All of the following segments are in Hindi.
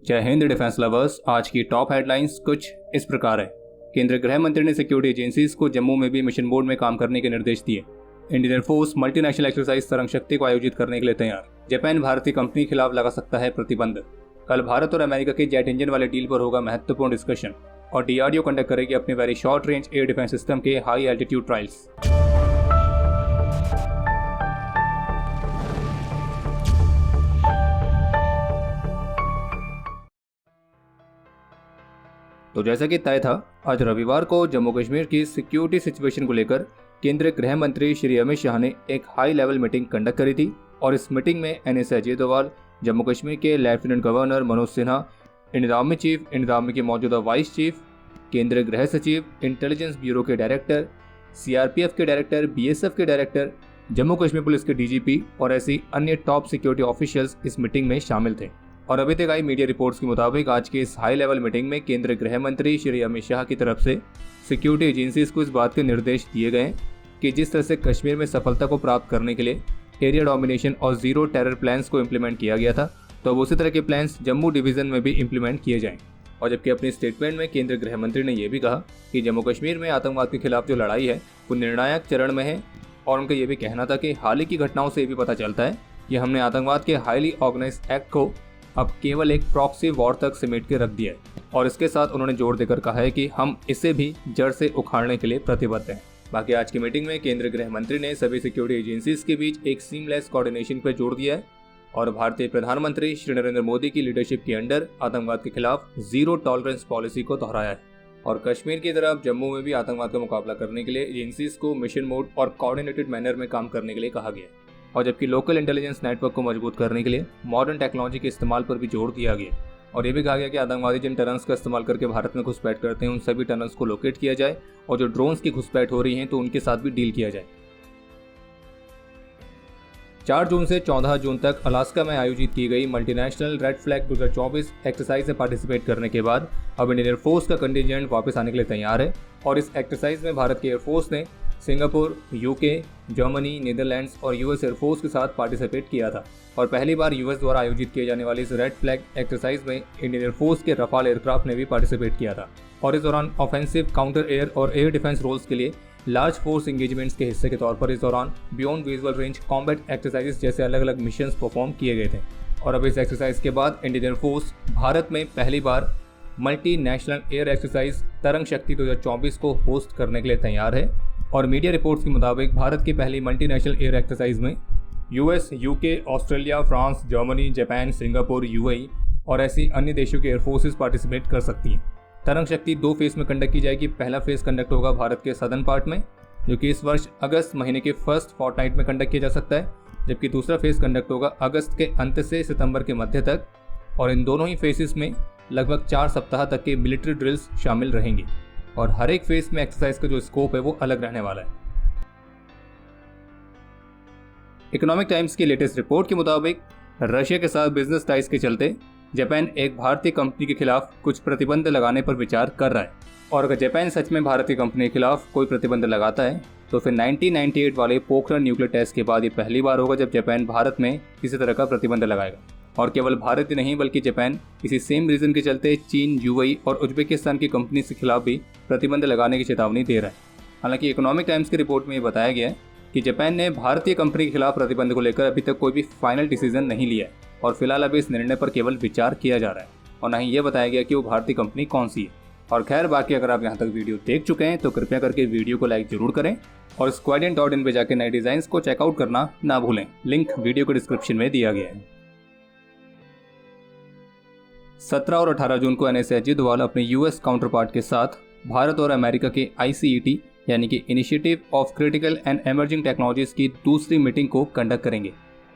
जय हिंद डिफेंस लवर्स। आज की टॉप हेडलाइंस कुछ इस प्रकार है। केंद्रीय गृह मंत्री ने सिक्योरिटी एजेंसीज को जम्मू में भी मिशन मोड में काम करने के निर्देश दिए। इंडियन एयरफोर्स मल्टीनेशनल एक्सरसाइज तरंग शक्ति को आयोजित करने के लिए तैयार। जापान भारतीय कंपनी के खिलाफ लगा सकता है प्रतिबंध। कल भारत और अमेरिका के जेट इंजन वाले डील पर होगा महत्वपूर्ण डिस्कशन। और डीआरडीओ कंडक्ट करेगी अपने very short range air defence system के हाई एल्टीट्यूड ट्रायल्स। तो जैसा कि तय था, आज रविवार को जम्मू कश्मीर की सिक्योरिटी सिचुएशन को लेकर केंद्रीय गृह मंत्री श्री अमित शाह ने एक हाई लेवल मीटिंग कंडक्ट करी थी। और इस मीटिंग में NSA अजय डोभाल, जम्मू कश्मीर के lieutenant governor Manoj Sinha, Indian army chief, Indian army के मौजूदा वाइस चीफ, केंद्रीय गृह सचिव, इंटेलिजेंस ब्यूरो के डायरेक्टर, CRPF के डायरेक्टर, BSF के डायरेक्टर, जम्मू कश्मीर पुलिस के DGP और ऐसी अन्य टॉप सिक्योरिटी ऑफिशियल्स इस मीटिंग में शामिल थे। और अभी तक आई मीडिया रिपोर्ट्स के मुताबिक आज की इस हाई लेवल मीटिंग में केंद्रीय गृह मंत्री श्री अमित शाह की तरफ से सिक्योरिटी एजेंसीज को इस बात के निर्देश दिए गए कि जिस तरह से कश्मीर में सफलता को प्राप्त करने के लिए एरिया डोमिनेशन और जीरो टेरर प्लान्स को इम्प्लीमेंट किया गया था, तो अब उसी तरह के प्लान्स जम्मू डिवीजन में भी इम्प्लीमेंट किए जाएं। और जबकि अपने स्टेटमेंट में केंद्रीय गृह मंत्री ने यह भी कहा कि जम्मू कश्मीर में आतंकवाद के खिलाफ जो लड़ाई है वो निर्णायक चरण में है। और उनका यह भी कहना था कि हाल ही की घटनाओं से ये भी पता चलता है कि हमने आतंकवाद के हाईली ऑर्गेनाइज्ड एक्ट को अब केवल एक प्रॉक्सी वॉर तक समेट के रख दिया है। और इसके साथ उन्होंने जोर देकर कहा है कि हम इसे भी जड़ से उखाड़ने के लिए प्रतिबद्ध हैं। बाकी आज की मीटिंग में केंद्रीय गृह मंत्री ने सभी सिक्योरिटी एजेंसीज के बीच एक सीमलेस कोऑर्डिनेशन पर जोर दिया है और भारतीय प्रधानमंत्री श्री नरेंद्र मोदी की लीडरशिप के अंडर आतंकवाद के खिलाफ जीरो टॉलरेंस पॉलिसी को दोहराया है। और कश्मीर की तरफ जम्मू में भी आतंकवाद का मुकाबला करने के लिए एजेंसीज को मिशन मोड और कोऑर्डिनेटेड मैनर में काम करने के लिए कहा गया है। और जबकि लोकल इंटेलिजेंस नेटवर्क को मजबूत करने के लिए मॉडर्न टेक्नोलॉजी के इस्तेमाल पर भी जोर दिया गया। और ये भी कहा गया कि आतंकवादी जिन टनल्स का इस्तेमाल करके भारत में घुसपैठ करते हैं उन सभी टनल्स को लोकेट किया जाए और जो ड्रोन्स की घुसपैठ हो रही हैं तो उनके साथ भी डील किया जाए। 4 जून से 14 जून तक अलास्का में आयोजित की गई मल्टीनेशनल रेड फ्लैग 2024 एक्सरसाइज में पार्टिसिपेट करने के बाद अब इंडियन एयरफोर्स का कंटिजेंट वापस आने के लिए तैयार है। और इस एक्सरसाइज में भारत के एयरफोर्स ने सिंगापुर, UK, जर्मनी, नीदरलैंड्स और US एयरफोर्स के साथ पार्टिसिपेट किया था। और पहली बार US द्वारा आयोजित किए जाने वाली इस रेड फ्लैग एक्सरसाइज में इंडियन एयरफोर्स के रफाल एयरक्राफ्ट ने भी पार्टिसिपेट किया था। और इस दौरान ऑफेंसिव, काउंटर एयर और एयर डिफेंस रोल्स के लिए लार्ज फोर्स इंगेजमेंट्स के हिस्से के तौर पर इस दौरान beyond visual range combat exercises जैसे अलग अलग मिशंस परफॉर्म किए गए थे। और अब इस एक्सरसाइज के बाद इंडियन एयरफोर्स भारत में पहली बार मल्टी नेशनल एयर एक्सरसाइज तरंग शक्ति 2024 को होस्ट करने के लिए तैयार है। और मीडिया रिपोर्ट्स के मुताबिक भारत की पहली मल्टीनेशनल एयर एक्सरसाइज में US, UK, Australia, France, Germany, Japan, Singapore, UAE और ऐसी अन्य देशों के एयरफोर्सेस पार्टिसिपेट कर सकती हैं। तरंग शक्ति 2 फेज में कंडक्ट की जाएगी। पहला फेज कंडक्ट होगा भारत के सदर्न पार्ट में, जो कि इस वर्ष अगस्त महीने के फर्स्ट फोर्टनाइट में कंडक्ट किया जा सकता है, जबकि दूसरा फेज कंडक्ट होगा अगस्त के अंत से सितंबर के मध्य तक। और इन दोनों ही फेजेस में लगभग 4 सप्ताह तक के मिलिट्री ड्रिल्स शामिल रहेंगी। और हर एक फेज में एक्सरसाइज का जो स्कोप है वो अलग रहने वाला है। इकोनॉमिक टाइम्स की लेटेस्ट रिपोर्ट के मुताबिक रशिया के साथ बिजनेस टाइज के चलते जापान एक भारतीय कंपनी के खिलाफ कुछ प्रतिबंध लगाने पर विचार कर रहा है। और अगर जापान सच में भारतीय कंपनी के खिलाफ कोई प्रतिबंध लगाता है तो फिर 1998 वाले पोखरण न्यूक्लियर टेस्ट के बाद ये पहली बार होगा जब जापान भारत में किसी तरह का प्रतिबंध लगाएगा। और केवल भारत ही नहीं बल्कि जापान इसी सेम रीजन के चलते चीन, UAE और उज्बेकिस्तान की कंपनी के खिलाफ भी प्रतिबंध लगाने की चेतावनी दे रहा है। हालांकि इकोनॉमिक टाइम्स की रिपोर्ट में ये बताया गया है कि जापान ने भारतीय कंपनी के खिलाफ प्रतिबंध को लेकर अभी तक कोई भी फाइनल डिसीजन नहीं लिया है और फिलहाल अभी इस निर्णय पर केवल विचार किया जा रहा है और ना ही ये बताया गया कि वो भारतीय कंपनी कौन सी है। और खैर, बाकी अगर आप यहाँ तक वीडियो देख चुके हैं तो कृपया करके वीडियो को लाइक जरूर करें और squadron.in पे जाकर नए डिजाइन को चेकआउट करना ना भूलें। लिंक वीडियो को डिस्क्रिप्शन में दिया गया है। 17 और 18 जून को NSA अजय डोभाल अपने US काउंटर पार्ट के साथ भारत और अमेरिका के ICET यानी कि initiative of critical and emerging technologies की दूसरी मीटिंग को कंडक्ट करेंगे।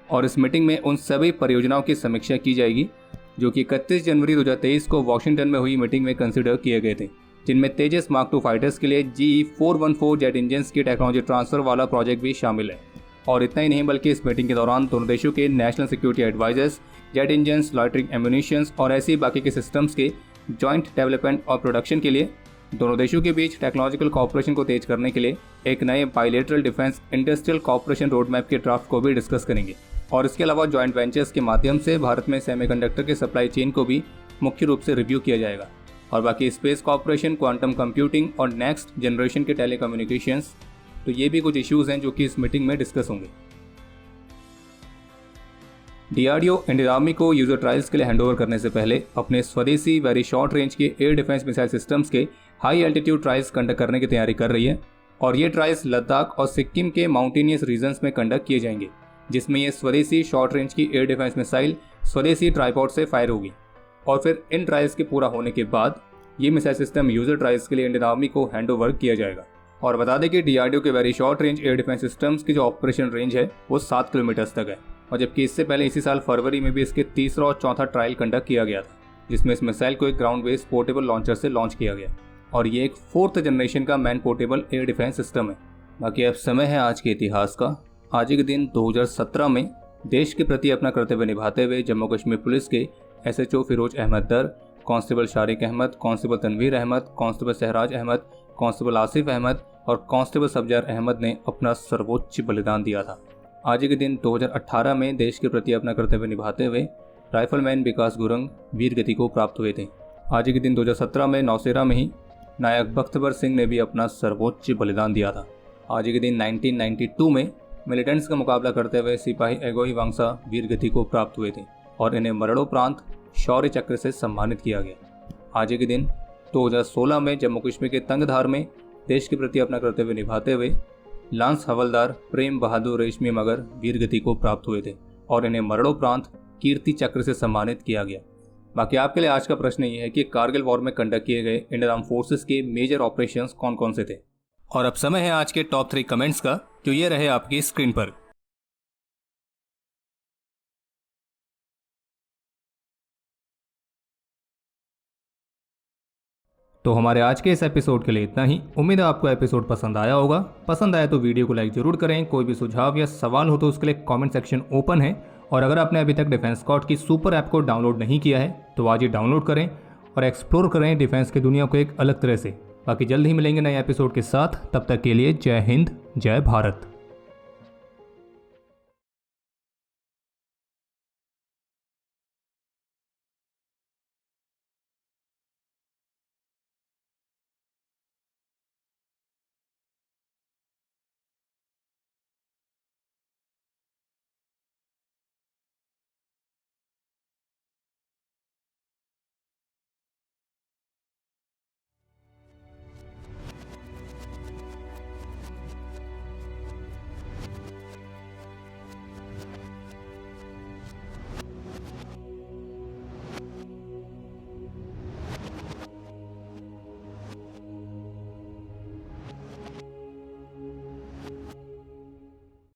और इस मीटिंग में उन सभी परियोजनाओं की समीक्षा की जाएगी जो कि 31 जनवरी 2023 को वॉशिंगटन में हुई मीटिंग में कंसिडर किए गए थे, जिनमें तेजस Mark II फाइटर्स के लिए GE-414 जेट इंजन्स की टेक्नोलॉजी ट्रांसफर वाला प्रोजेक्ट भी शामिल है। और इतना ही नहीं बल्कि इस मीटिंग के दौरान दोनों देशों के national security advisers, jet engines, loitering ammunitions और ऐसी बाकी के सिस्टम्स के जॉइंट डेवलपमेंट और प्रोडक्शन के लिए दोनों देशों के बीच टेक्नोलॉजिकल कॉपरेशन को तेज करने के लिए एक नए bilateral defence industrial cooperation road map के ड्राफ्ट को भी डिस्कस करेंगे। और इसके अलावा जॉइंट वेंचर्स के माध्यम से भारत में सेमीकंडक्टर के सप्लाई चेन को भी मुख्य रूप से रिव्यू किया जाएगा। और बाकी स्पेस कॉर्पोरेशन, क्वांटम कंप्यूटिंग और नेक्स्ट जनरेशन के टेलीकम्युनिकेशंस, तो ये भी कुछ इश्यूज हैं जो कि इस मीटिंग में डिस्कस होंगे। डीआरडीओ इंडियन आर्मी को यूजर ट्रायल्स के लिए हैंडओवर करने से पहले अपने स्वदेशी वेरी शॉर्ट रेंज के एयर डिफेंस मिसाइल सिस्टम्स के हाई एल्टीट्यूड ट्रायल्स कंडक्ट करने की तैयारी कर रही है। और ये ट्रायल्स लद्दाख और सिक्किम के माउंटेनियस रीजन्स में कंडक्ट किए जाएंगे, जिसमें ये स्वदेशी शॉर्ट रेंज की एयर डिफेंस मिसाइल स्वदेशी ट्राइपॉड से फायर होगी। और फिर इन ट्रायल्स के पूरा होने के बाद ये मिसाइल सिस्टम यूजर ट्रायल्स के लिए इंडियन आर्मी को हैंडओवर किया जाएगा। और बता दें कि डीआरडीओ के very short range air defence systems की जो ऑपरेशन रेंज है वो 7 किलोमीटर्स तक है। और जबकि इससे पहले इसी साल फरवरी में भी इसके तीसरा और चौथा ट्रायल कंडक्ट किया गया था, जिसमें इस मिसाइल को एक ग्राउंड बेस्ड पोर्टेबल लॉन्चर से लॉन्च किया गया। और ये एक 4th जनरेशन का man portable air defence system है। बाकी अब समय है आज के इतिहास का। आज के दिन 2017 में देश के प्रति अपना कर्तव्य निभाते हुए जम्मू कश्मीर पुलिस के SHO Firoz Ahmad Dar, constable Sharik Ahmad, constable Tanveer Ahmad, constable Sahraj Ahmad, constable Asif Ahmad और कांस्टेबल सब्जार अहमद ने अपना सर्वोच्च बलिदान दिया था। आज के दिन 2018 में देश के प्रति अपना कर्तव्य निभाते हुए राइफलमैन विकास गुरंग वीर गति को प्राप्त हुए थे। आज के दिन 2017 में नौसेरा में ही नायक बख्तवर सिंह ने भी अपना सर्वोच्च बलिदान दिया था। आज के दिन 1992 में मिलिटेंट्स का मुकाबला करते हुए सिपाही एगोही वांगसा वीर गति को प्राप्त हुए थे और इन्हें मरणोपरांत शौर्य चक्र से सम्मानित किया गया। आज के दिन 2016 में जम्मू कश्मीर के तंगधार में देश के प्रति अपना कर्तव्य निभाते हुए लांस हवलदार प्रेम बहादुर रेशमी मगर वीर गति को प्राप्त हुए थे और इन्हें मरणोपरांत कीर्ति चक्र से सम्मानित किया गया। बाकी आपके लिए आज का प्रश्न ये है कि कारगिल वॉर में कंडक्ट किए गए इंडियन आर्म फोर्सेस के मेजर ऑपरेशंस कौन कौन से थे। और अब समय है आज के टॉप 3 कमेंट्स का, जो ये रहे आपकी स्क्रीन पर। तो हमारे आज के इस एपिसोड के लिए इतना ही। उम्मीद है आपको एपिसोड पसंद आया होगा। पसंद आया तो वीडियो को लाइक जरूर करें। कोई भी सुझाव या सवाल हो तो उसके लिए कमेंट सेक्शन ओपन है। और अगर आपने अभी तक डिफेंस स्कॉट की सुपर ऐप को डाउनलोड नहीं किया है तो आज ही डाउनलोड करें और एक्सप्लोर करें डिफेंस की दुनिया को एक अलग तरह से। बाकी जल्द ही मिलेंगे नए एपिसोड के साथ। तब तक के लिए जय हिंद, जय भारत।